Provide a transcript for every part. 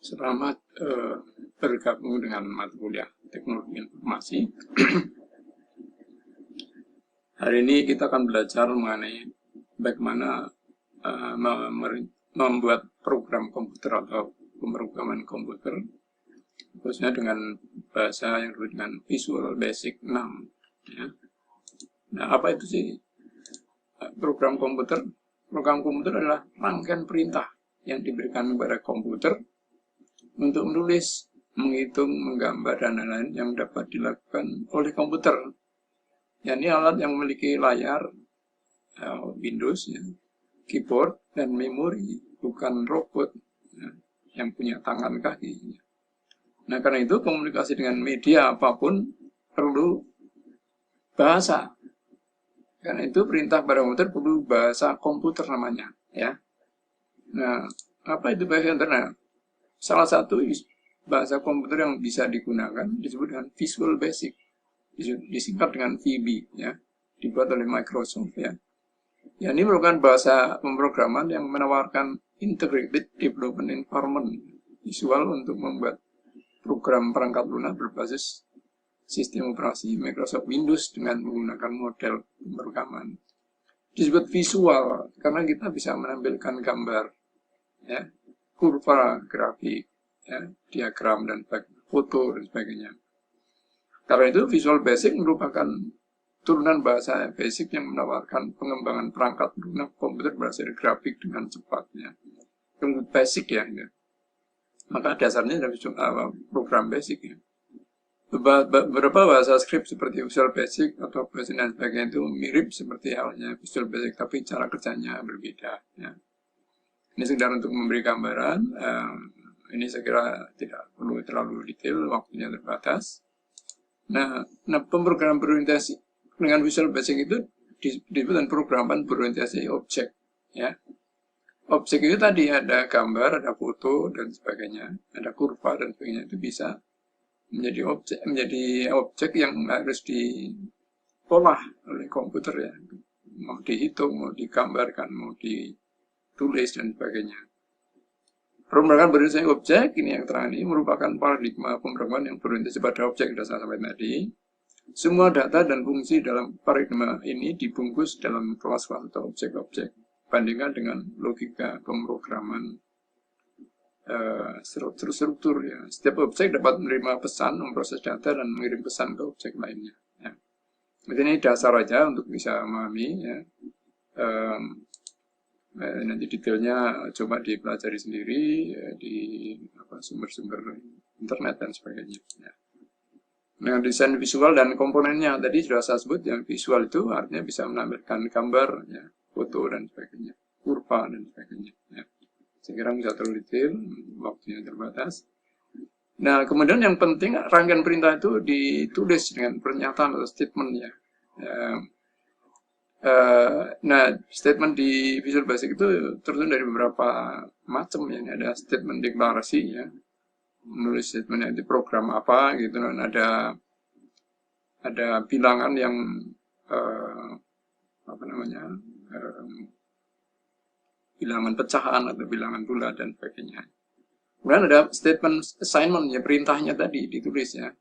Selamat bergabung dengan mata kuliah Teknologi Informasi. Hari ini kita akan belajar mengenai bagaimana membuat program komputer atau pemrograman komputer, khususnya dengan bahasa yang disebut dengan Visual Basic 6. Ya. Nah, apa itu sih program komputer? Program komputer adalah rangkaian perintah yang diberikan kepada komputer untuk menulis, menghitung, menggambar, dan lain-lain yang dapat dilakukan oleh komputer. Ya, ini alat yang memiliki layar, Windows, ya, keyboard, dan memori, bukan robot ya, yang punya tangan kaki. Nah, karena itu komunikasi dengan media apapun perlu bahasa. Karena itu perintah pada komputer perlu bahasa komputer namanya. Ya. Nah, apa itu bahasa internet? Salah satu bahasa komputer yang bisa digunakan disebut dengan Visual Basic, disingkat dengan VB, ya, dibuat oleh Microsoft. Ya, ini merupakan bahasa pemrograman yang menawarkan integrated development environment visual untuk membuat program perangkat lunak berbasis sistem operasi Microsoft Windows dengan menggunakan model pemrograman. Disebut visual karena kita bisa menampilkan gambar, ya, kurva, grafik, ya, diagram, dan foto, dan sebagainya. Karena itu Visual Basic merupakan turunan bahasa basic yang menawarkan pengembangan perangkat lunak komputer berhasil grafik dengan cepatnya. Yang basic ya. Maka dasarnya adalah program basic ya. Beberapa bahasa script seperti Visual Basic atau Basic dan sebagainya itu mirip seperti halnya Visual Basic, tapi cara kerjanya berbeda. Ya. Ini sekedar untuk memberi gambaran. Ini saya kira tidak perlu terlalu detail, waktunya terbatas. Nah pemrograman berorientasi dengan Visual Basic itu disebut pemrograman berorientasi objek. Ya. Objek itu tadi ada gambar, ada foto, dan sebagainya, ada kurva dan sebagainya. Itu bisa menjadi objek yang harus diolah oleh komputer ya. Mau dihitung, mau digambarkan, mau ditulis, dan sebagainya. Pemrograman berorientasi objek, ini yang terang ini merupakan paradigma pemrograman yang berorientasi pada objek yang saya sampaikan tadi. Semua data dan fungsi dalam paradigma ini dibungkus dalam kelas-kelas atau objek-objek. Bandingkan dengan logika pemrograman struktur ya. Setiap objek dapat menerima pesan, memproses data, dan mengirim pesan ke objek lainnya. Ya. Ini dasar aja untuk bisa memahami ya. Nanti detailnya coba dipelajari sendiri ya, di sumber-sumber internet dan sebagainya. Ya. Dengan desain visual dan komponennya tadi sudah saya sebut, yang visual itu artinya bisa menampilkan gambar, ya, foto, dan sebagainya, kurva, dan sebagainya. Ya. Saya kira bisa terlalu detail, waktunya terbatas. Nah, kemudian yang penting rangkaian perintah itu ditulis dengan pernyataan atau statement ya. Nah, statement di Visual Basic itu tersusun dari beberapa macam ya. Ada statement deklarasi ya, menulis statementnya di program apa gitu, dan ada bilangan yang bilangan pecahan atau bilangan bulat dan sebagainya. Kemudian ada statement assignment ya, perintahnya tadi ditulis ya,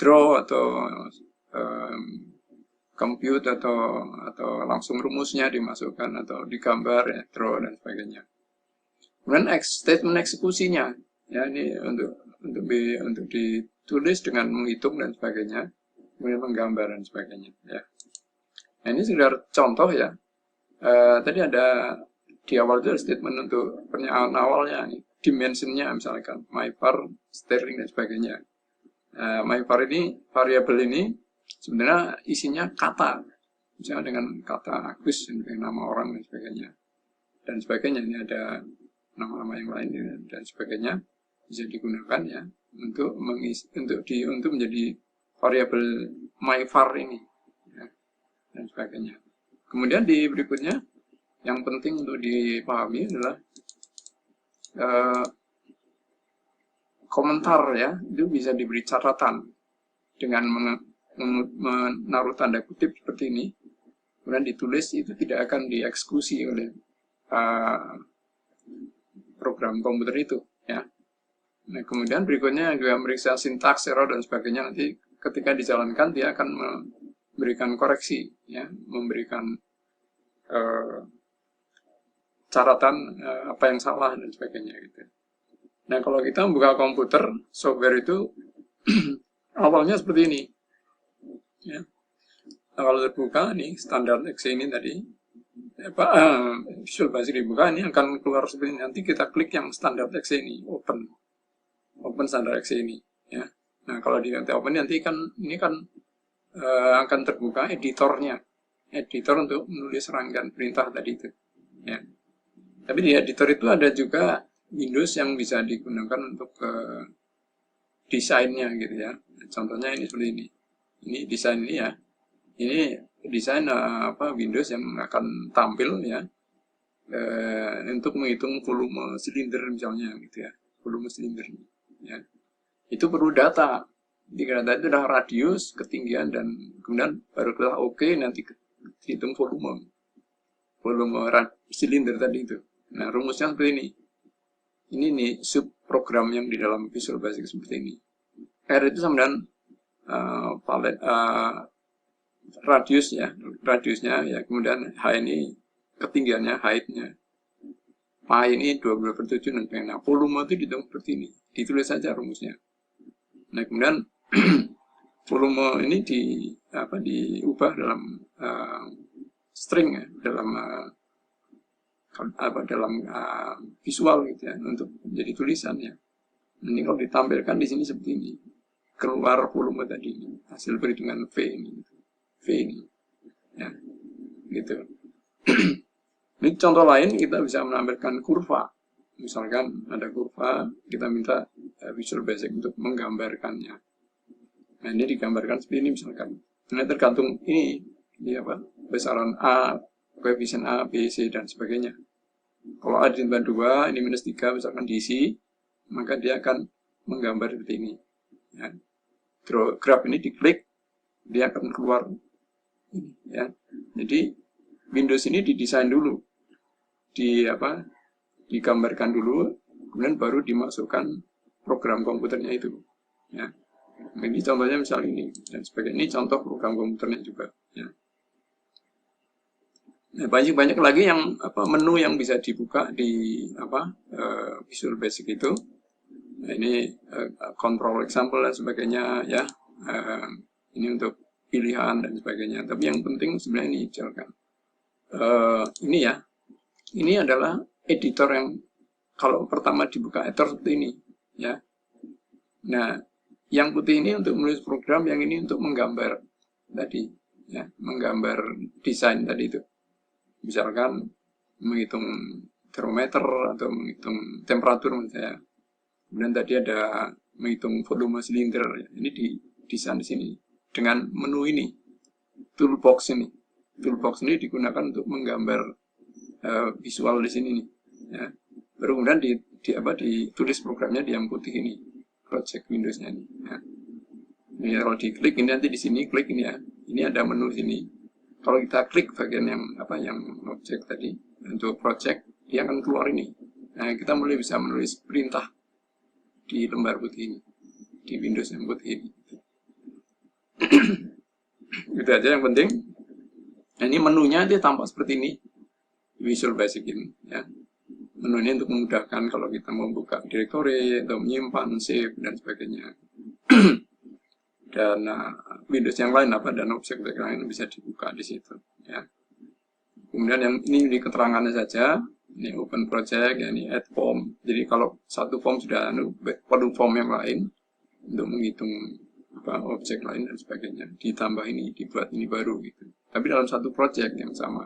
draw atau compute atau langsung rumusnya dimasukkan atau digambar ya, draw dan sebagainya. Kemudian statement eksekusinya ya, ini untuk ditulis dengan menghitung dan sebagainya, kemudian menggambar dan sebagainya ya. Nah, ini sekedar contoh ya. Tadi ada di awal itu ada statement untuk pernyataan awalnya nih, dimensionnya misalkan myvar, sterling dan sebagainya. Myvar ini, variabel ini sebenarnya isinya kata, misalnya dengan kata Agus, dengan nama orang dan sebagainya, dan sebagainya. Ini ada nama-nama yang lain dan sebagainya, bisa digunakan ya untuk menjadi variabel myvar ini ya, dan sebagainya. Kemudian di berikutnya yang penting untuk dipahami adalah komentar ya, itu bisa diberi catatan dengan menaruh tanda kutip seperti ini, kemudian ditulis, itu tidak akan dieksekusi oleh program komputer itu ya. Nah, kemudian berikutnya juga meriksa sintaks, error dan sebagainya. Nanti ketika dijalankan dia akan memberikan koreksi, ya, memberikan catatan apa yang salah dan sebagainya gitu. Nah, kalau kita membuka komputer, software itu awalnya seperti ini. Ya. Nah, kalau terbuka nih standar exe ini tadi, Visual Basic dibuka, ini akan keluar seperti ini. Nanti kita klik yang standar exe ini, open standar exe ini. Ya. Nah, kalau di open nanti kan ini kan akan terbuka editor untuk menulis rangkaian perintah tadi itu. Ya. Tapi di editor itu ada juga Windows yang bisa digunakan untuk desainnya gitu ya. Contohnya ini seperti ini. Ini desain ini ya. Ini desain Windows yang akan tampil ya untuk menghitung volume silinder misalnya gitu ya. Volume silinder ya. Itu perlu data. Di data itu adalah radius, ketinggian dan kemudian baru kita oke nanti hitung volume silinder tadi itu. Nah, rumusnya seperti ini. Ini nih subprogram yang di dalam Visual Basic seperti ini. R itu sama dengan radiusnya ya, kemudian H ini ketinggiannya, height-nya. Pi ini 12/7 dan sebagainya. Nah, volume itu dihitung seperti ini. Ditulis saja rumusnya. Nah, kemudian volume ini diubah dalam string ya, dalam visual gitu ya, untuk menjadi tulisan ya. Ini kalau ditampilkan di sini seperti ini, keluar volume tadi ini, hasil perhitungan V ini ya, gitu. Ini contoh lain, kita bisa menampilkan kurva. Misalkan ada kurva, kita minta Visual Basic untuk menggambarkannya. Nah, ini digambarkan seperti ini misalkan. Nah, tergantung ini apa, besaran A, koefisien A, B, C, dan sebagainya. Kalau A ditambah 2, ini minus 3, misalkan diisi, maka dia akan menggambar seperti ini. Ya. Graf ini diklik, dia akan keluar ini. Ya. Jadi, Windows ini didesain dulu. Digambarkan dulu, kemudian baru dimasukkan program komputernya itu. Ya. Ini contohnya misalnya ini, dan sebagainya. Ini contoh program komputernya juga. Ya. Nah, banyak lagi yang menu yang bisa dibuka di Visual Basic itu. Nah, ini control example dan sebagainya ya. Ini untuk pilihan dan sebagainya. Tapi yang penting sebenarnya ini misalkan ini ya. Ini adalah editor yang kalau pertama dibuka editor seperti ini ya. Nah, yang putih ini untuk menulis program, yang ini untuk menggambar tadi ya, menggambar desain tadi itu. Misalkan menghitung termometer atau menghitung temperatur misalnya. Kemudian tadi ada menghitung volume silinder. Ini di desain di sini dengan menu ini, toolbox ini. Toolbox ini digunakan untuk menggambar visual di sini nih. Ya. Baru kemudian ditulis programnya di yang putih ini, project Windows-nya ini. Ya. Ini kalau diklik ini nanti di sini klik ini ya. Ini ada menu sini. Kalau kita klik bagian yang objek tadi untuk project, dia akan keluar ini. Nah, kita mulai bisa menulis perintah di lembar putih ini, di Windows yang putih ini. Itu aja yang penting. Nah, ini menunya dia tampak seperti ini, Visual Basic ini. Ya. Menu ini untuk memudahkan kalau kita mau buka directory atau menyimpan, save dan sebagainya. Dan Windows yang lain dan objek lain bisa dibuka di situ ya. Kemudian yang ini di keterangannya saja, ini open project ya, ini add form. Jadi kalau satu form sudah perlu form yang lain untuk menghitung objek lain dan sebagainya, ditambah ini, dibuat ini baru gitu. Tapi dalam satu project yang sama.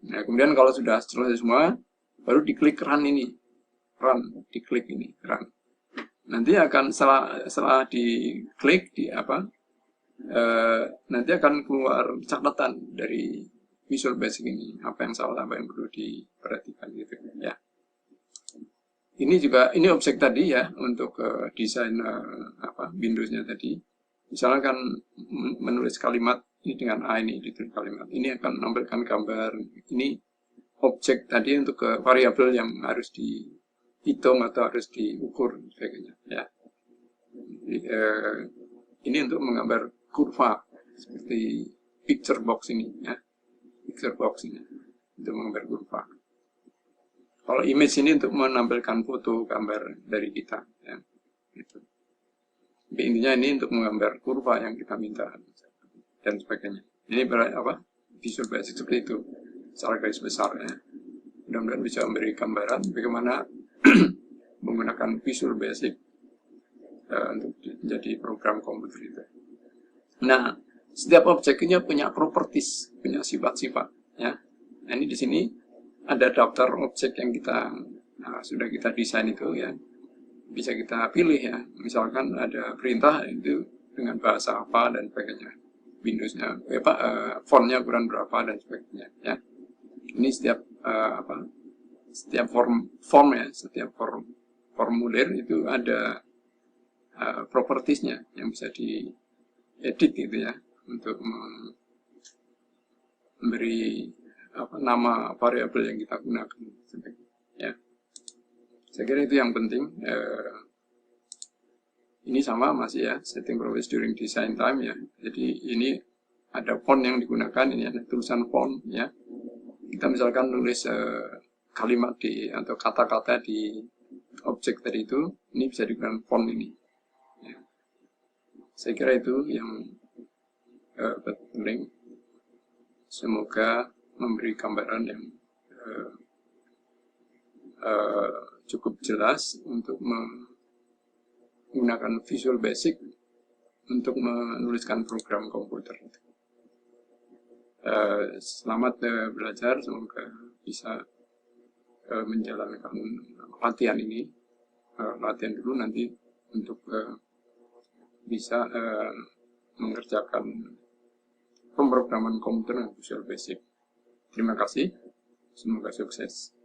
Nah, kemudian kalau sudah selesai semua, baru diklik run ini, diklik ini run. Nanti akan setelah diklik nanti akan keluar catatan dari Visual Basic ini, apa yang salah, apa yang perlu diperhatikan gitu ya. Ini objek tadi ya untuk desain Windows-nya tadi. Misalnya kan menulis kalimat ini dengan A ini ditulis kalimat. Ini akan menampilkan gambar. Ini objek tadi untuk variabel yang harus dihitung atau harus diukur sebagainya ya. Jadi, ini untuk menggambar kurva seperti picture box ini ya, picture box ini untuk menggambar kurva. Kalau image ini untuk menampilkan foto gambar dari kita ya. Gitu. Tapi intinya ini untuk menggambar kurva yang kita minta dan sebagainya. Ini apa? Visual Basic seperti itu secara garis besar ya. Mudah-mudahan bisa memberi gambaran bagaimana menggunakan Visual Basic untuk menjadi program komputer itu. Nah, setiap objek ini punya properties, punya sifat-sifat ya. Nah, ini di sini ada daftar objek yang sudah kita desain itu ya. Bisa kita pilih ya. Misalkan ada perintah itu dengan bahasa apa dan sebagainya. Windowsnya fontnya ukuran berapa dan sebagainya ya. Ini setiap setiap form ya, setiap formulir itu ada propertiesnya yang bisa diedit gitu ya, untuk memberi nama variabel yang kita gunakan ya. Saya kira itu yang penting. Ini sama masih ya, setting properties during design time ya. Jadi ini ada font yang digunakan, ini ada tulisan font ya. Kita misalkan nulis kalimat atau kata-kata di objek tadi itu, ini bisa digunakan font ini. Ya. Saya kira itu yang penting. Semoga memberi gambaran yang cukup jelas untuk menggunakan Visual Basic untuk menuliskan program komputer. Selamat belajar, semoga bisa menjalankan latihan ini. Latihan dulu nanti untuk bisa mengerjakan pemrograman komputer dengan Visual Basic. Terima kasih, semoga sukses.